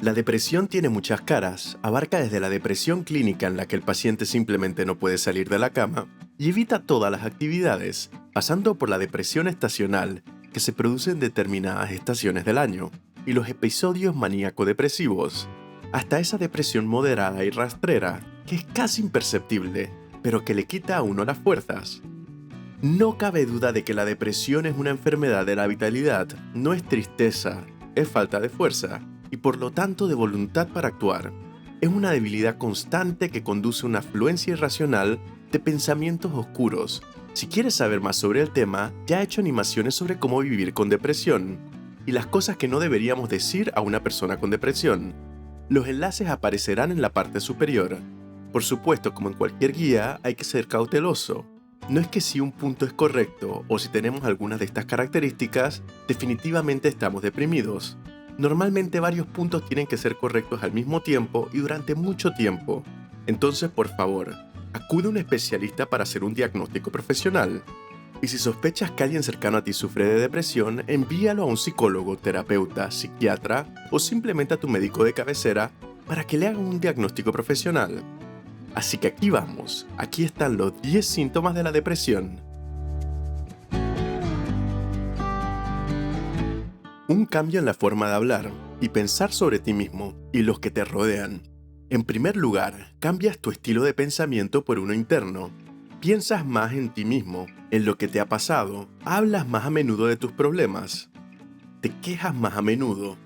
La depresión tiene muchas caras, abarca desde la depresión clínica en la que el paciente simplemente no puede salir de la cama y evita todas las actividades, pasando por la depresión estacional, que se produce en determinadas estaciones del año, y los episodios maníaco-depresivos, hasta esa depresión moderada y rastrera, que es casi imperceptible, pero que le quita a uno las fuerzas. No cabe duda de que la depresión es una enfermedad de la vitalidad, no es tristeza, es falta de fuerza y por lo tanto de voluntad para actuar. Es una debilidad constante que conduce a una afluencia irracional de pensamientos oscuros. Si quieres saber más sobre el tema, ya he hecho animaciones sobre cómo vivir con depresión y las cosas que no deberíamos decir a una persona con depresión. Los enlaces aparecerán en la parte superior. Por supuesto, como en cualquier guía, hay que ser cauteloso. No es que si un punto es correcto o si tenemos algunas de estas características, definitivamente estamos deprimidos. Normalmente varios puntos tienen que ser correctos al mismo tiempo y durante mucho tiempo. Entonces, por favor, acude a un especialista para hacer un diagnóstico profesional. Y si sospechas que alguien cercano a ti sufre de depresión, envíalo a un psicólogo, terapeuta, psiquiatra o simplemente a tu médico de cabecera para que le hagan un diagnóstico profesional. Así que aquí vamos, aquí están los 10 síntomas de la depresión. Un cambio en la forma de hablar y pensar sobre ti mismo y los que te rodean. En primer lugar, cambias tu estilo de pensamiento por uno interno. Piensas más en ti mismo, en lo que te ha pasado, hablas más a menudo de tus problemas, te quejas más a menudo.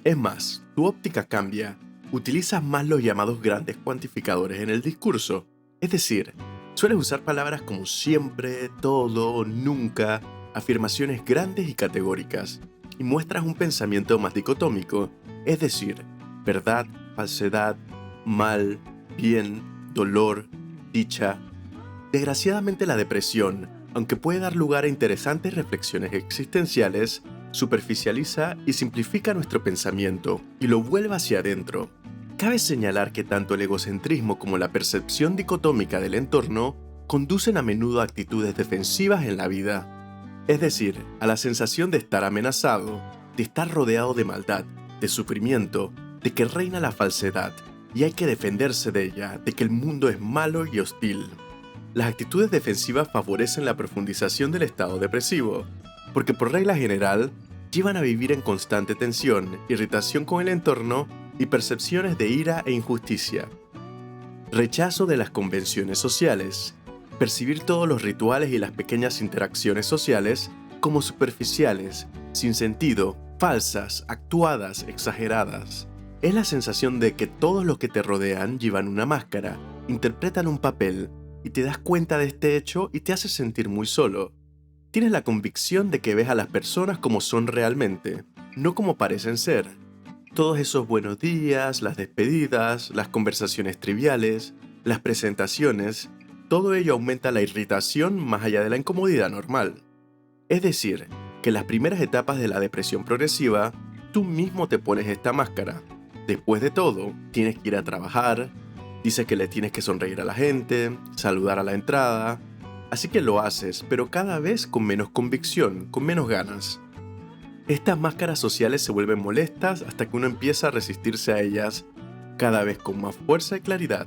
Es más, tu óptica cambia. Utilizas más los llamados grandes cuantificadores en el discurso. Es decir, sueles usar palabras como siempre, todo, nunca, afirmaciones grandes y categóricas, y muestras un pensamiento más dicotómico, es decir, verdad, falsedad, mal, bien, dolor, dicha. Desgraciadamente la depresión, aunque puede dar lugar a interesantes reflexiones existenciales, superficializa y simplifica nuestro pensamiento y lo vuelve hacia adentro. Cabe señalar que tanto el egocentrismo como la percepción dicotómica del entorno conducen a menudo a actitudes defensivas en la vida. Es decir, a la sensación de estar amenazado, de estar rodeado de maldad, de sufrimiento, de que reina la falsedad y hay que defenderse de ella, de que el mundo es malo y hostil. Las actitudes defensivas favorecen la profundización del estado depresivo, porque por regla general, llevan a vivir en constante tensión, irritación con el entorno y percepciones de ira e injusticia. Rechazo de las convenciones sociales. Percibir todos los rituales y las pequeñas interacciones sociales como superficiales, sin sentido, falsas, actuadas, exageradas. Es la sensación de que todos los que te rodean llevan una máscara, interpretan un papel, y te das cuenta de este hecho y te hace sentir muy solo. Tienes la convicción de que ves a las personas como son realmente, no como parecen ser. Todos esos buenos días, las despedidas, las conversaciones triviales, las presentaciones, todo ello aumenta la irritación más allá de la incomodidad normal. Es decir, que en las primeras etapas de la depresión progresiva, tú mismo te pones esta máscara. Después de todo, tienes que ir a trabajar, dices que le tienes que sonreír a la gente, saludar a la entrada. Así que lo haces, pero cada vez con menos convicción, con menos ganas. Estas máscaras sociales se vuelven molestas hasta que uno empieza a resistirse a ellas, cada vez con más fuerza y claridad.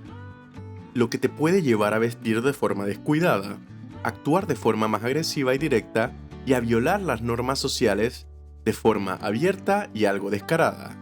Lo que te puede llevar a vestir de forma descuidada, actuar de forma más agresiva y directa y a violar las normas sociales de forma abierta y algo descarada.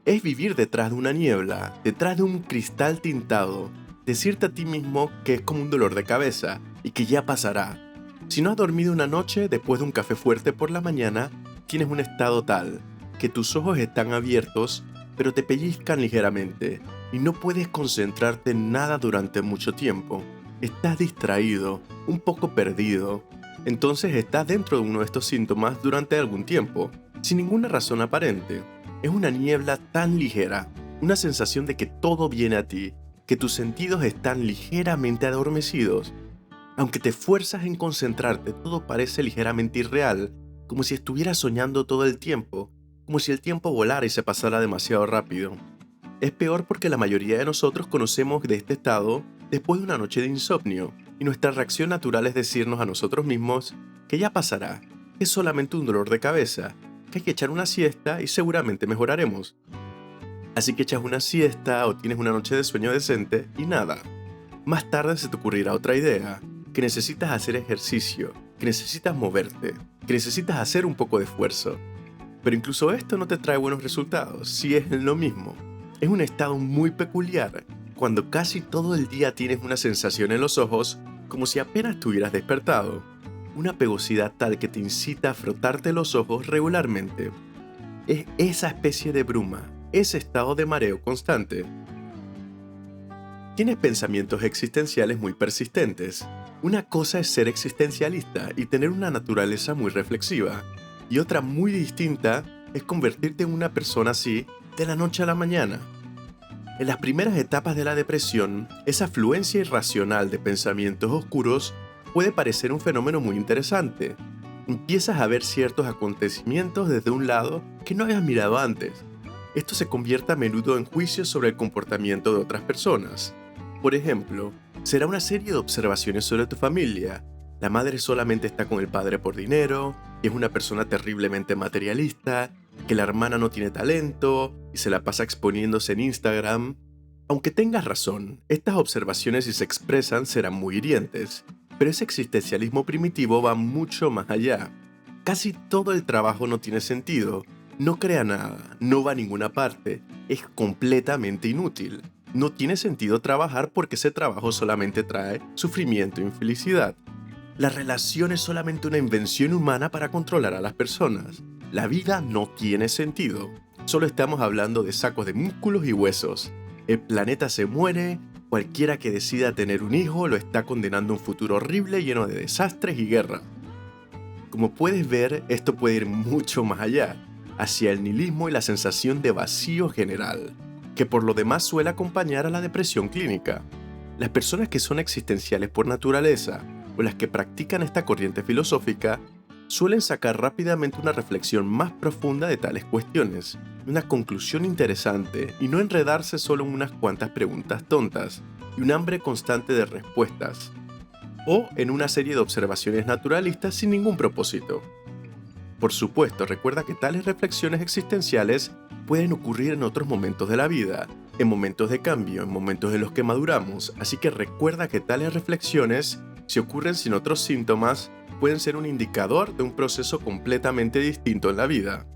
Es vivir detrás de una niebla, detrás de un cristal tintado, decirte a ti mismo que es como un dolor de cabeza y que ya pasará. Si no has dormido una noche después de un café fuerte por la mañana, tienes un estado tal que tus ojos están abiertos pero te pellizcan ligeramente y no puedes concentrarte en nada durante mucho tiempo. Estás distraído, un poco perdido. Entonces estás dentro de uno de estos síntomas durante algún tiempo, sin ninguna razón aparente. Es una niebla tan ligera, una sensación de que todo viene a ti, que tus sentidos están ligeramente adormecidos. Aunque te esfuerzas en concentrarte, todo parece ligeramente irreal, como si estuvieras soñando todo el tiempo, como si el tiempo volara y se pasara demasiado rápido. Es peor porque la mayoría de nosotros conocemos de este estado después de una noche de insomnio, y nuestra reacción natural es decirnos a nosotros mismos que ya pasará, que es solamente un dolor de cabeza, que hay que echar una siesta y seguramente mejoraremos. Así que echas una siesta o tienes una noche de sueño decente y nada. Más tarde se te ocurrirá otra idea, que necesitas hacer ejercicio, que necesitas moverte, que necesitas hacer un poco de esfuerzo. Pero incluso esto no te trae buenos resultados, si es lo mismo. Es un estado muy peculiar, cuando casi todo el día tienes una sensación en los ojos como si apenas tuvieras despertado. Una pegosidad tal que te incita a frotarte los ojos regularmente. Es esa especie de bruma, ese estado de mareo constante. Tienes pensamientos existenciales muy persistentes. Una cosa es ser existencialista y tener una naturaleza muy reflexiva, y otra muy distinta es convertirte en una persona así de la noche a la mañana. En las primeras etapas de la depresión, esa afluencia irracional de pensamientos oscuros puede parecer un fenómeno muy interesante. Empiezas a ver ciertos acontecimientos desde un lado que no habías mirado antes. Esto se convierte a menudo en juicios sobre el comportamiento de otras personas. Por ejemplo, será una serie de observaciones sobre tu familia. La madre solamente está con el padre por dinero, y es una persona terriblemente materialista, que la hermana no tiene talento y se la pasa exponiéndose en Instagram. Aunque tengas razón, estas observaciones si se expresan serán muy hirientes, pero ese existencialismo primitivo va mucho más allá. Casi todo el trabajo no tiene sentido, no crea nada, no va a ninguna parte, es completamente inútil. No tiene sentido trabajar porque ese trabajo solamente trae sufrimiento e infelicidad. La relación es solamente una invención humana para controlar a las personas. La vida no tiene sentido. Solo estamos hablando de sacos de músculos y huesos. El planeta se muere, cualquiera que decida tener un hijo lo está condenando a un futuro horrible lleno de desastres y guerra. Como puedes ver, esto puede ir mucho más allá, hacia el nihilismo y la sensación de vacío general, que por lo demás suele acompañar a la depresión clínica. Las personas que son existenciales por naturaleza, o las que practican esta corriente filosófica, suelen sacar rápidamente una reflexión más profunda de tales cuestiones, una conclusión interesante y no enredarse solo en unas cuantas preguntas tontas y un hambre constante de respuestas, o en una serie de observaciones naturalistas sin ningún propósito. Por supuesto, recuerda que tales reflexiones existenciales pueden ocurrir en otros momentos de la vida, en momentos de cambio, en momentos en los que maduramos, así que recuerda que tales reflexiones, si ocurren sin otros síntomas, pueden ser un indicador de un proceso completamente distinto en la vida.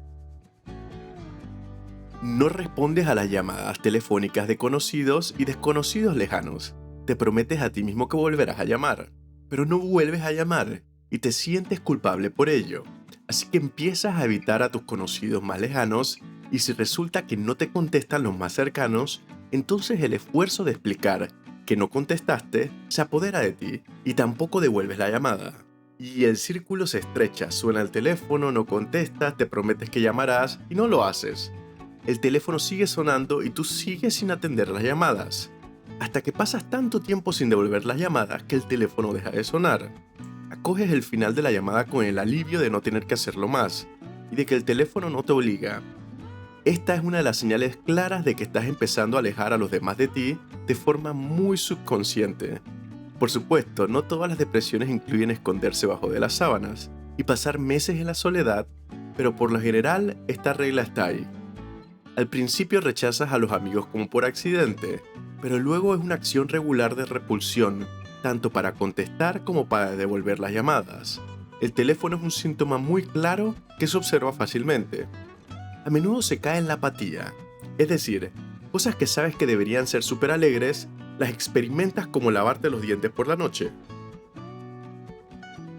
No respondes a las llamadas telefónicas de conocidos y desconocidos lejanos. Te prometes a ti mismo que volverás a llamar, pero no vuelves a llamar y te sientes culpable por ello. Así que empiezas a evitar a tus conocidos más lejanos y si resulta que no te contestan los más cercanos, entonces el esfuerzo de explicar que no contestaste se apodera de ti y tampoco devuelves la llamada. Y el círculo se estrecha, suena el teléfono, no contestas, te prometes que llamarás y no lo haces. El teléfono sigue sonando y tú sigues sin atender las llamadas, hasta que pasas tanto tiempo sin devolver las llamadas que el teléfono deja de sonar. Acoges el final de la llamada con el alivio de no tener que hacerlo más y de que el teléfono no te obliga. Esta es una de las señales claras de que estás empezando a alejar a los demás de ti de forma muy subconsciente. Por supuesto, no todas las depresiones incluyen esconderse bajo de las sábanas y pasar meses en la soledad, pero por lo general esta regla está ahí. Al principio rechazas a los amigos como por accidente, pero luego es una acción regular de repulsión, tanto para contestar como para devolver las llamadas. El teléfono es un síntoma muy claro que se observa fácilmente. A menudo se cae en la apatía, es decir, cosas que sabes que deberían ser súper alegres, las experimentas como lavarte los dientes por la noche.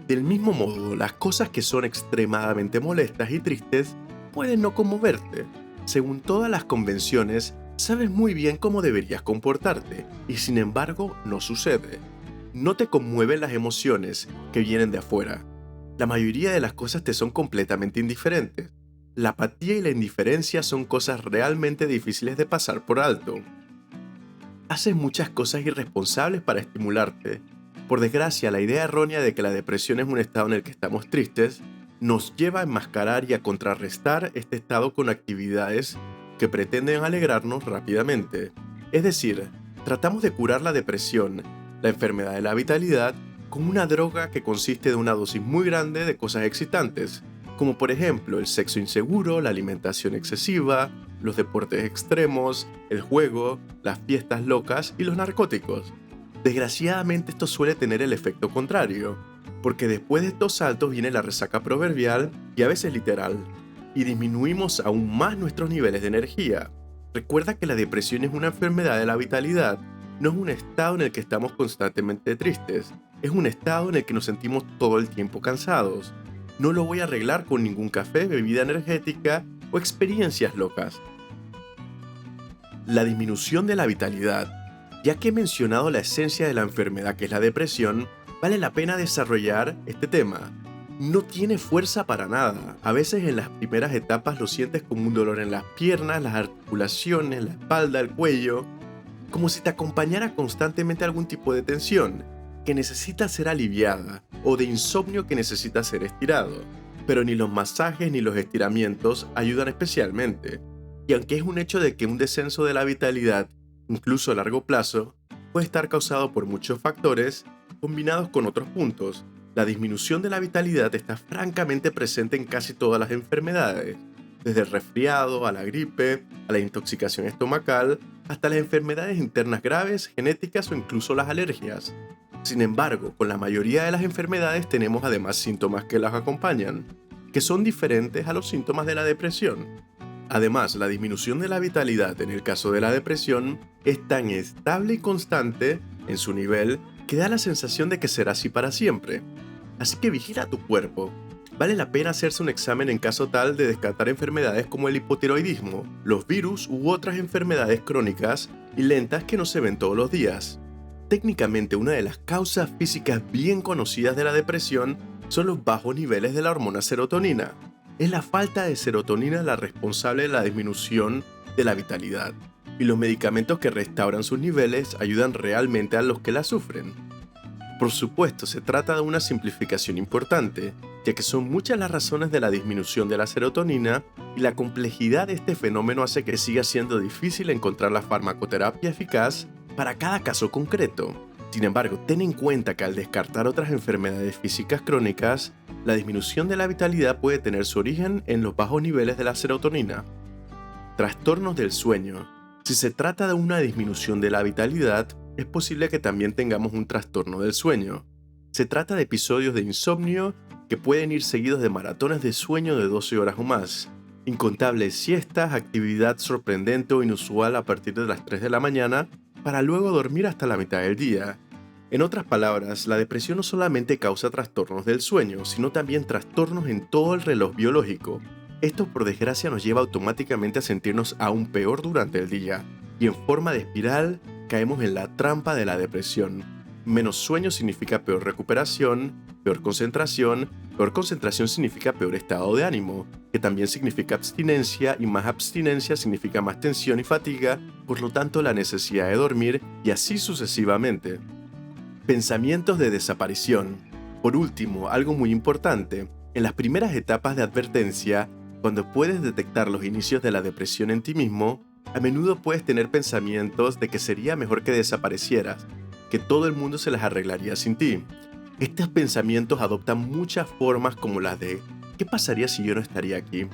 Del mismo modo, las cosas que son extremadamente molestas y tristes pueden no conmoverte. Según todas las convenciones, sabes muy bien cómo deberías comportarte, y sin embargo, no sucede. No te conmueven las emociones que vienen de afuera. La mayoría de las cosas te son completamente indiferentes. La apatía y la indiferencia son cosas realmente difíciles de pasar por alto. Haces muchas cosas irresponsables para estimularte. Por desgracia, la idea errónea de que la depresión es un estado en el que estamos tristes nos lleva a enmascarar y a contrarrestar este estado con actividades que pretenden alegrarnos rápidamente. Es decir, tratamos de curar la depresión, la enfermedad de la vitalidad, con una droga que consiste de una dosis muy grande de cosas excitantes, como por ejemplo el sexo inseguro, la alimentación excesiva, los deportes extremos, el juego, las fiestas locas y los narcóticos. Desgraciadamente esto suele tener el efecto contrario, porque después de estos saltos viene la resaca proverbial y a veces literal, y disminuimos aún más nuestros niveles de energía. Recuerda que la depresión es una enfermedad de la vitalidad, no es un estado en el que estamos constantemente tristes, es un estado en el que nos sentimos todo el tiempo cansados. No lo voy a arreglar con ningún café, bebida energética o experiencias locas. La disminución de la vitalidad. Ya que he mencionado la esencia de la enfermedad que es la depresión, vale la pena desarrollar este tema. No tiene fuerza para nada. A veces en las primeras etapas lo sientes como un dolor en las piernas, las articulaciones, la espalda, el cuello, como si te acompañara constantemente algún tipo de tensión que necesita ser aliviada o de insomnio que necesita ser estirado. Pero ni los masajes ni los estiramientos ayudan especialmente. Y aunque es un hecho de que un descenso de la vitalidad, incluso a largo plazo, puede estar causado por muchos factores combinados con otros puntos, la disminución de la vitalidad está francamente presente en casi todas las enfermedades, desde el resfriado a la gripe, a la intoxicación estomacal, hasta las enfermedades internas graves, genéticas o incluso las alergias. Sin embargo, con la mayoría de las enfermedades tenemos además síntomas que las acompañan, que son diferentes a los síntomas de la depresión. Además, la disminución de la vitalidad en el caso de la depresión es tan estable y constante en su nivel que da la sensación de que será así para siempre. Así que vigila tu cuerpo. Vale la pena hacerse un examen en caso tal de descartar enfermedades como el hipotiroidismo, los virus u otras enfermedades crónicas y lentas que no se ven todos los días. Técnicamente, una de las causas físicas bien conocidas de la depresión son los bajos niveles de la hormona serotonina. Es la falta de serotonina la responsable de la disminución de la vitalidad, y los medicamentos que restauran sus niveles ayudan realmente a los que la sufren. Por supuesto, se trata de una simplificación importante, ya que son muchas las razones de la disminución de la serotonina y la complejidad de este fenómeno hace que siga siendo difícil encontrar la farmacoterapia eficaz para cada caso concreto. Sin embargo, ten en cuenta que al descartar otras enfermedades físicas crónicas, la disminución de la vitalidad puede tener su origen en los bajos niveles de la serotonina. Trastornos del sueño. Si se trata de una disminución de la vitalidad, es posible que también tengamos un trastorno del sueño. Se trata de episodios de insomnio que pueden ir seguidos de maratones de sueño de 12 horas o más, incontables siestas, actividad sorprendente o inusual a partir de las 3 de la mañana, para luego dormir hasta la mitad del día. En otras palabras, la depresión no solamente causa trastornos del sueño, sino también trastornos en todo el reloj biológico. Esto por desgracia nos lleva automáticamente a sentirnos aún peor durante el día, y en forma de espiral caemos en la trampa de la depresión. Menos sueño significa peor recuperación significa peor estado de ánimo, que también significa abstinencia, y más abstinencia significa más tensión y fatiga, por lo tanto la necesidad de dormir, y así sucesivamente. Pensamientos de desaparición. Por último, algo muy importante, en las primeras etapas de advertencia, cuando puedes detectar los inicios de la depresión en ti mismo, a menudo puedes tener pensamientos de que sería mejor que desaparecieras, que todo el mundo se las arreglaría sin ti. Estos pensamientos adoptan muchas formas como las de ¿qué pasaría si yo no estaría aquí?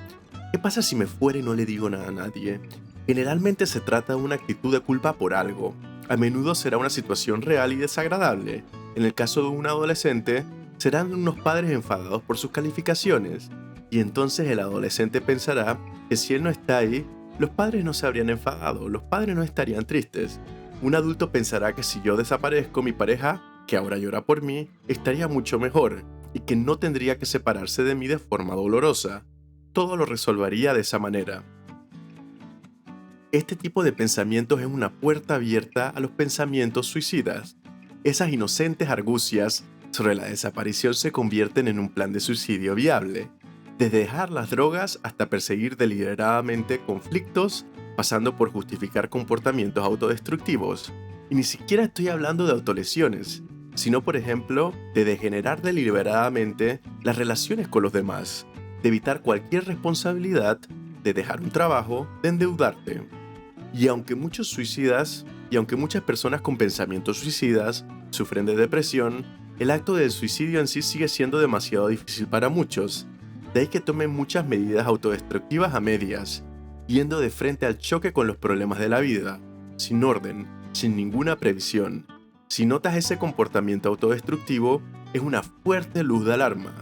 ¿Qué pasa si me fuera y no le digo nada a nadie? Generalmente se trata de una actitud de culpa por algo. A menudo será una situación real y desagradable. En el caso de un adolescente, serán unos padres enfadados por sus calificaciones. Y entonces el adolescente pensará que si él no está ahí, los padres no se habrían enfadado, los padres no estarían tristes. Un adulto pensará que si yo desaparezco, mi pareja, que ahora llora por mí, estaría mucho mejor y que no tendría que separarse de mí de forma dolorosa. Todo lo resolvería de esa manera. Este tipo de pensamientos es una puerta abierta a los pensamientos suicidas. Esas inocentes argucias sobre la desaparición se convierten en un plan de suicidio viable, desde dejar las drogas hasta perseguir deliberadamente conflictos, pasando por justificar comportamientos autodestructivos. Y ni siquiera estoy hablando de autolesiones, sino por ejemplo de degenerar deliberadamente las relaciones con los demás, de evitar cualquier responsabilidad, de dejar un trabajo, de endeudarte. Y aunque muchas personas con pensamientos suicidas sufren de depresión, el acto del suicidio en sí sigue siendo demasiado difícil para muchos. De ahí que tomen muchas medidas autodestructivas a medias. yendo de frente al choque con los problemas de la vida, sin orden, sin ninguna previsión. Si notas ese comportamiento autodestructivo, es una fuerte luz de alarma.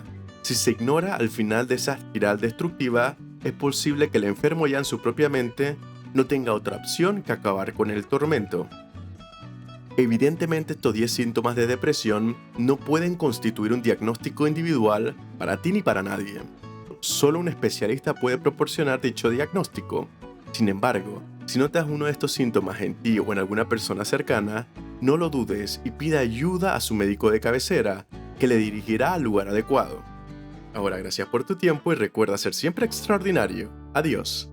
Si se ignora al final de esa espiral destructiva, es posible que el enfermo ya en su propia mente no tenga otra opción que acabar con el tormento. Evidentemente, estos 10 síntomas de depresión no pueden constituir un diagnóstico individual para ti ni para nadie. Solo un especialista puede proporcionar dicho diagnóstico. Sin embargo, si notas uno de estos síntomas en ti o en alguna persona cercana, no lo dudes y pida ayuda a su médico de cabecera, que le dirigirá al lugar adecuado. Ahora, gracias por tu tiempo y recuerda ser siempre extraordinario. Adiós.